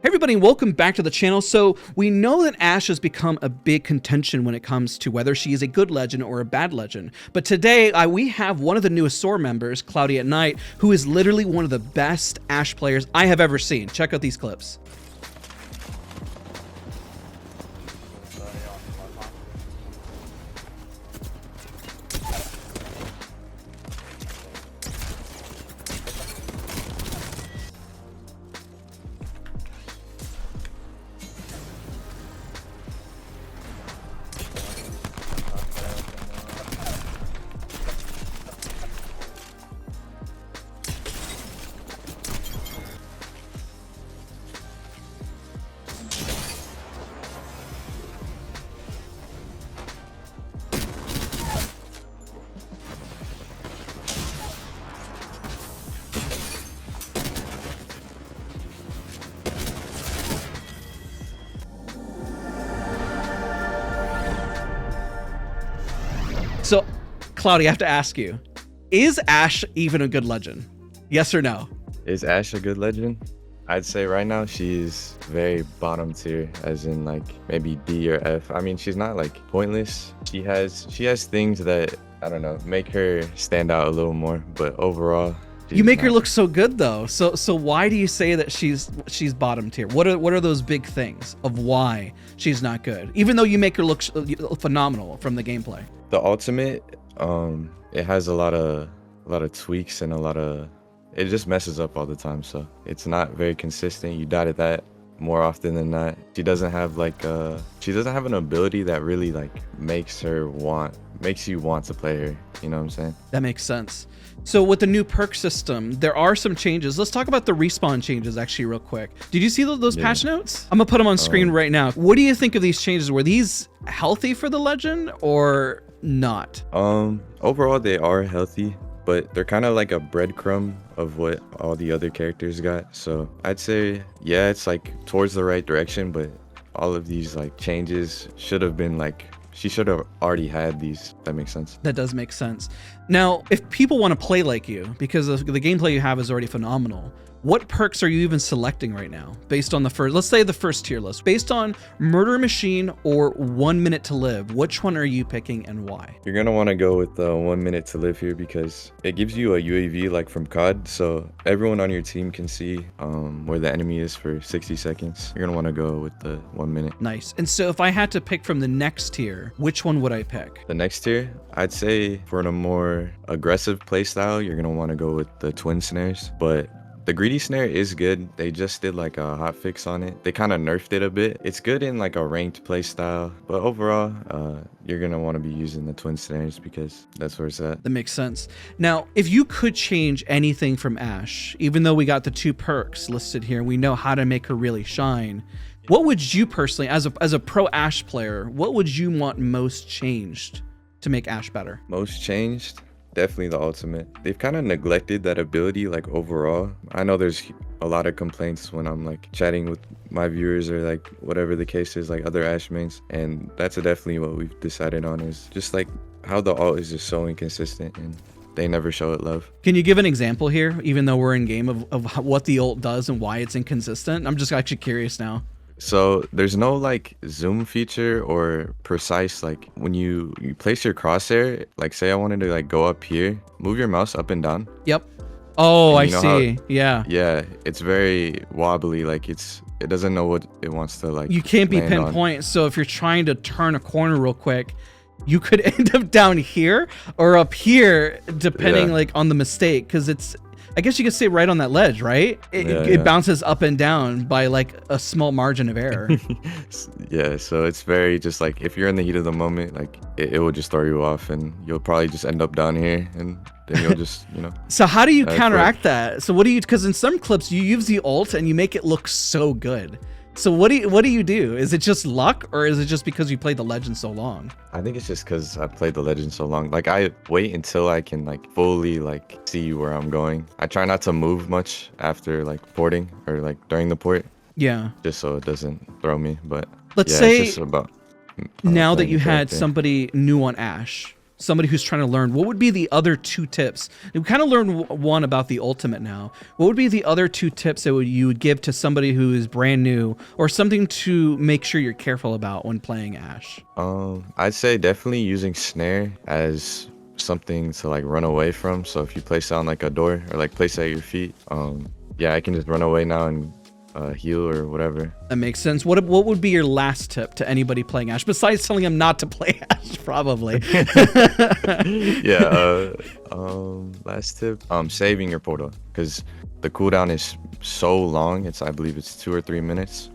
Hey everybody, welcome back to the channel. So we know that Ashe has become a big contention when it comes to whether she is a good legend or a bad legend. But today we have one of the newest SOAR members, Cloudyatnight, who is literally one of the best Ashe players I have ever seen. Check out these clips. So, Cloudy, I have to ask you, is Ashe even a good legend? Yes or no? Is Ashe a good legend? I'd say right now she's very bottom tier, as in like maybe D or F. I mean, she's not like pointless. She has things that, I don't know, make her stand out a little more, but overall, you make her look so good though. So why do you say that she's bottom tier? What are those big things of why she's not good? Even though you make her look phenomenal from the gameplay. The ultimate, it has a lot of tweaks and it just messes up all the time. So it's not very consistent. You die to that more often than not. She doesn't have like she doesn't have an ability that really like makes you want to play her. You know what I'm saying? That makes sense. So with the new perk system, there are some changes. Let's talk about the respawn changes actually real quick. Did you see those patch notes? I'm gonna put them on screen right now. What do you think of these changes? Were these healthy for the legend or not? Overall they are healthy, but they're kind of like a breadcrumb of what all the other characters got. So I'd say, yeah, it's like towards the right direction, but all of these like changes should have been like, she should have already had these. That makes sense. That does make sense. Now, if people want to play like you, because the gameplay you have is already phenomenal, what perks are you even selecting right now based on the first, let's say the first tier list, based on Murder Machine or 1 Minute to Live? Which one are you picking and why? You're going to want to go with the 1 Minute to Live here because it gives you a UAV like from COD. So everyone on your team can see where the enemy is for 60 seconds. You're going to want to go with the 1 minute. Nice. And so if I had to pick from the next tier, which one would I pick? The next tier, I'd say for a more aggressive playstyle, you're going to want to go with the twin snares. But the greedy snare is good. They just did like a hot fix on it. They kind of nerfed it a bit. It's good in like a ranked play style, but overall, you're gonna want to be using the twin snares because that's where it's at. That makes sense. Now, if you could change anything from Ashe, even though we got the 2 perks listed here, we know how to make her really shine. What would you personally, as a pro Ashe player, what would you want most changed to make Ashe better? Most changed? Definitely the ultimate. They've kind of neglected that ability like overall. I know there's a lot of complaints when I'm like chatting with my viewers or like whatever the case is, like other Ashe mains, and that's definitely what we've decided on, is just like how the ult is just so inconsistent and they never show it love. Can you give an example here, even though we're in game, of what the ult does and why it's inconsistent? I'm just actually curious now. So there's no like zoom feature or precise, like when you place your crosshair, like say I wanted to like go up here, move your mouse up and down. Yep. Oh, I see. Yeah. Yeah, it's very wobbly. Like it doesn't know what it wants to like. You can't be pinpoint. So if you're trying to turn a corner real quick, you could end up down here or up here, depending like on the mistake, because it's, I guess you could say right on that ledge, right? It bounces up and down by like a small margin of error. Yeah, so it's very just like if you're in the heat of the moment, like it will just throw you off and you'll probably just end up down here and then you'll just, you know. So how do you counteract that? So what do you, because in some clips you use the ult and you make it look so good. So what do you do? Is it just luck or is it just because you played the legend so long? I think it's just because I played the legend so long. Like I wait until I can like fully like see where I'm going. I try not to move much after like porting or like during the port. Yeah. Just so it doesn't throw me. But let's say it's just about now that you had somebody new on Ashe, somebody who's trying to learn, what would be the other 2 tips? We kind of learned one about the ultimate now. What would be the other 2 tips that you would give to somebody who is brand new, or something to make sure you're careful about when playing Ashe? I'd say definitely using snare as something to like run away from. So if you place it on like a door or like place it at your feet, yeah, I can just run away now and heal or whatever. That makes sense. What would be your last tip to anybody playing Ashe, besides telling them not to play Ashe, probably? Yeah, last tip, saving your portal, because the cooldown is so long. I believe it's 2 or 3 minutes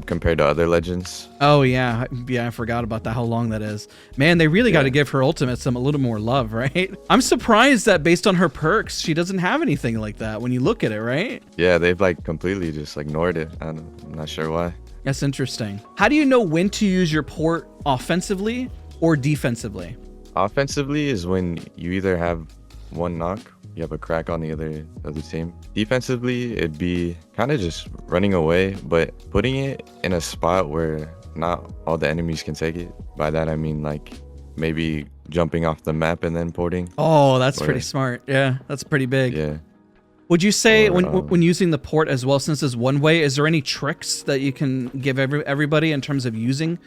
compared to other legends. Oh yeah, I forgot about that, how long that is. Man, they really got to give her ultimate a little more love, right? I'm surprised that based on her perks, she doesn't have anything like that when you look at it, right? Yeah, they've like completely just ignored it. I'm not sure why. That's interesting. How do you know when to use your port offensively or defensively? Offensively is when you either have one knock, you have a crack on the other team. Defensively, it'd be kind of just running away, but putting it in a spot where not all the enemies can take it. By that I mean like maybe jumping off the map and then porting. Oh, that's pretty smart. Yeah, that's pretty big. Yeah. Would you say when using the port as well, since it's one way, is there any tricks that you can give everybody in terms of using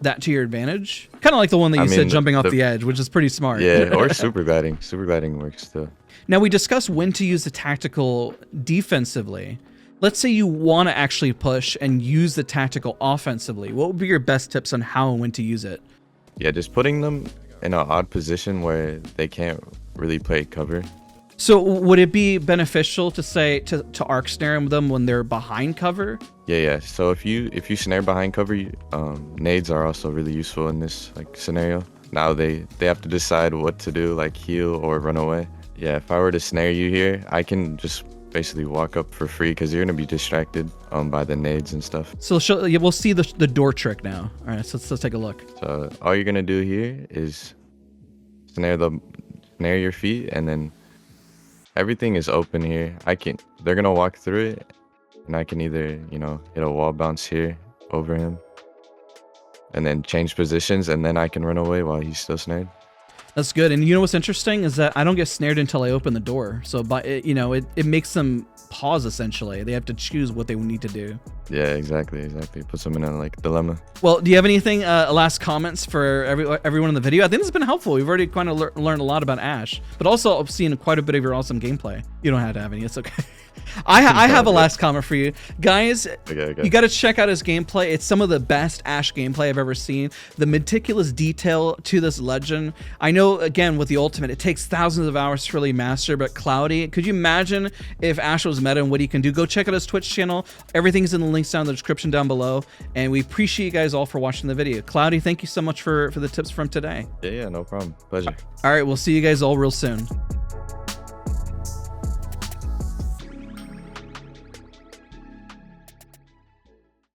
that to your advantage? Kind of like the one that you said, jumping off the edge, which is pretty smart. Yeah, or super gliding. Super gliding works too. Now, we discussed when to use the tactical defensively. Let's say you want to actually push and use the tactical offensively. What would be your best tips on how and when to use it? Yeah, just putting them in an odd position where they can't really play cover. So would it be beneficial to say to arc snare them when they're behind cover? Yeah. So if you snare behind cover, nades are also really useful in this like scenario. Now they have to decide what to do, like heal or run away. Yeah, if I were to snare you here, I can just basically walk up for free because you're gonna be distracted by the nades and stuff. So we'll see the door trick now. All right, so let's take a look. So all you're gonna do here is snare your feet, and then everything is open here. They're gonna walk through it, and I can either hit a wall bounce here over him, and then change positions, and then I can run away while he's still snared. That's good. And you know what's interesting is that I don't get snared until I open the door. So it makes them pause essentially. They have to choose what they need to do. Yeah, exactly. Puts them in a like dilemma. Well, do you have anything last comments for everyone in the video? I think this has been helpful. We've already kind of learned a lot about Ashe, but also I've seen quite a bit of your awesome gameplay. You don't have to have any. It's okay. I have a last comment for you guys. Okay. You got to check out his gameplay. It's some of the best Ashe gameplay I've ever seen. The meticulous detail to this legend. I know, again, with the ultimate, it takes thousands of hours to really master, but Cloudy, could you imagine if Ashe was meta and what he can do? Go check out his Twitch channel. Everything's in the links down in the description down below, and we appreciate you guys all for watching the video. Cloudy, thank you so much for the tips from today. Yeah, no problem. Pleasure. All right, we'll see you guys all real soon.